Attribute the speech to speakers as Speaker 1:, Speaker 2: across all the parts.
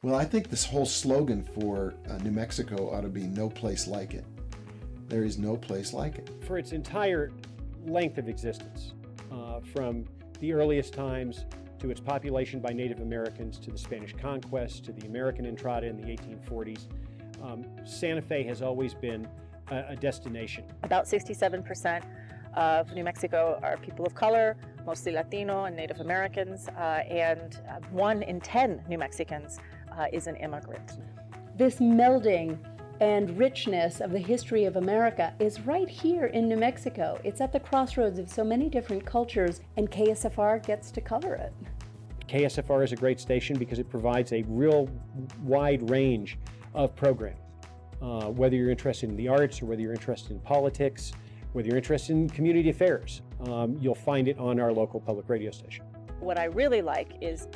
Speaker 1: Well, I think this whole slogan for New Mexico ought to be "No place like it." There is no place like it.
Speaker 2: For its entire length of existence, from the earliest times to its population by Native Americans, to the Spanish conquest, to the American Entrada in the 1840s, Santa Fe has always been a destination.
Speaker 3: About 67% of New Mexico are people of color, mostly Latino and Native Americans, and 1 in 10 New Mexicans is an immigrant.
Speaker 4: This melding and richness of the history of America is right here in New Mexico. It's at the crossroads of so many different cultures, and KSFR gets to cover it.
Speaker 2: KSFR is a great station because it provides a real wide range of programming. Whether you're interested in the arts or whether you're interested in politics, whether you're interested in community affairs, you'll find it on our local public radio station.
Speaker 3: What I really like is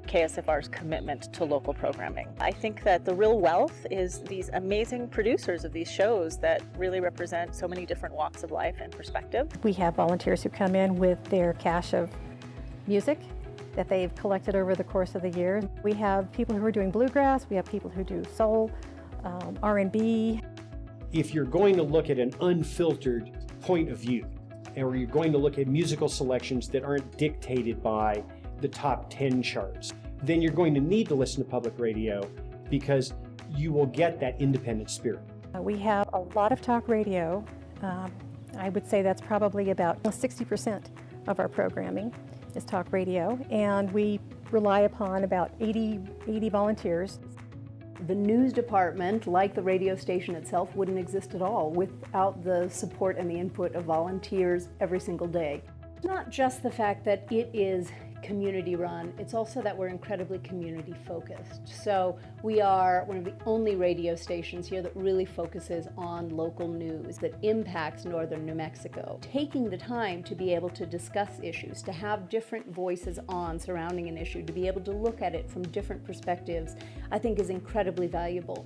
Speaker 3: KSFR's commitment to local programming. I think that the real wealth is these amazing producers of these shows that really represent so many different walks of life and perspective.
Speaker 5: We have volunteers who come in with their cache of music that they've collected over the course of the year. We have people who are doing bluegrass, we have people who do soul, R&B.
Speaker 2: If you're going to look at an unfiltered point of view, or you're going to look at musical selections that aren't dictated by the top 10 charts, then you're going to need to listen to public radio because you will get that independent spirit.
Speaker 5: We have a lot of talk radio. I would say that's probably about 60% of our programming is talk radio, and we rely upon about 80 volunteers.
Speaker 4: The news department, like the radio station itself, wouldn't exist at all without the support and the input of volunteers every single day. It's not just the fact that it is community run, it's also that we're incredibly community focused. So we are one of the only radio stations here that really focuses on local news that impacts northern New Mexico. Taking the time to be able to discuss issues, to have different voices on surrounding an issue, to be able to look at it from different perspectives, I think is incredibly valuable.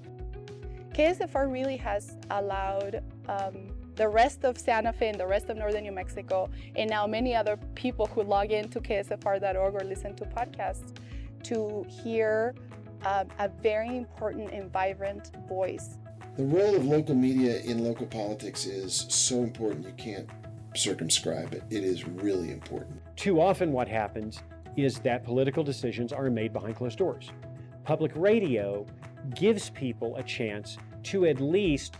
Speaker 6: KSFR really has allowed the rest of Santa Fe and the rest of northern New Mexico, and now many other people who log into KSFR.org or listen to podcasts, to hear a very important and vibrant voice.
Speaker 1: The role of local media in local politics is so important you can't circumscribe it. It is really important.
Speaker 2: Too often what happens is that political decisions are made behind closed doors. Public radio gives people a chance to at least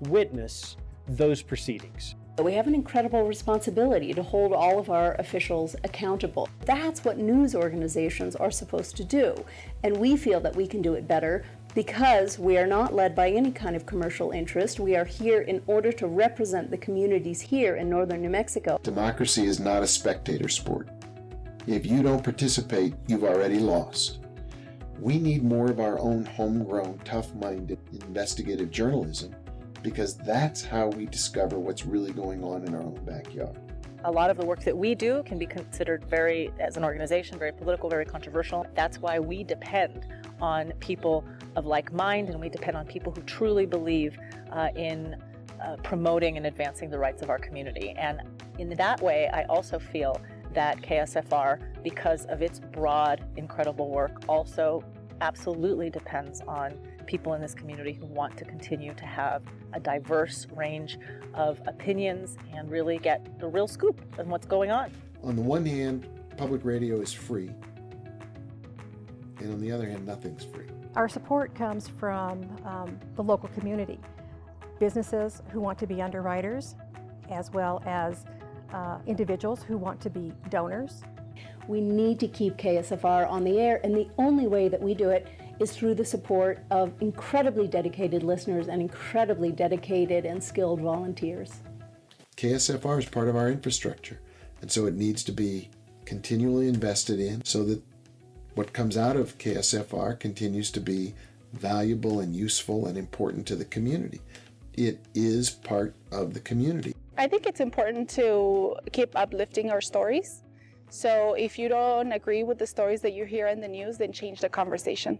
Speaker 2: witness those proceedings.
Speaker 4: We have an incredible responsibility to hold all of our officials accountable. That's what news organizations are supposed to do, and we feel that we can do it better because we are not led by any kind of commercial interest. We are here in order to represent the communities here in northern New Mexico.
Speaker 1: Democracy is not a spectator sport. If you don't participate, you've already lost. We need more of our own homegrown, tough-minded, investigative journalism, because that's how we discover what's really going on in our own backyard.
Speaker 3: A lot of the work that we do can be considered as an organization, very political, very controversial. That's why we depend on people of like mind, and we depend on people who truly believe in promoting and advancing the rights of our community. And in that way, I also feel that KSFR, because of its broad, incredible work, also absolutely depends on people in this community who want to continue to have a diverse range of opinions and really get the real scoop on what's going on.
Speaker 1: On the one hand, public radio is free, and on the other hand, nothing's free.
Speaker 5: Our support comes from the local community, businesses who want to be underwriters, as well as individuals who want to be donors.
Speaker 4: We need to keep KSFR on the air, and the only way that we do it is through the support of incredibly dedicated listeners and incredibly dedicated and skilled volunteers.
Speaker 1: KSFR is part of our infrastructure, and so it needs to be continually invested in so that what comes out of KSFR continues to be valuable and useful and important to the community. It is part of the community.
Speaker 6: I think it's important to keep uplifting our stories. So if you don't agree with the stories that you hear in the news, then change the conversation.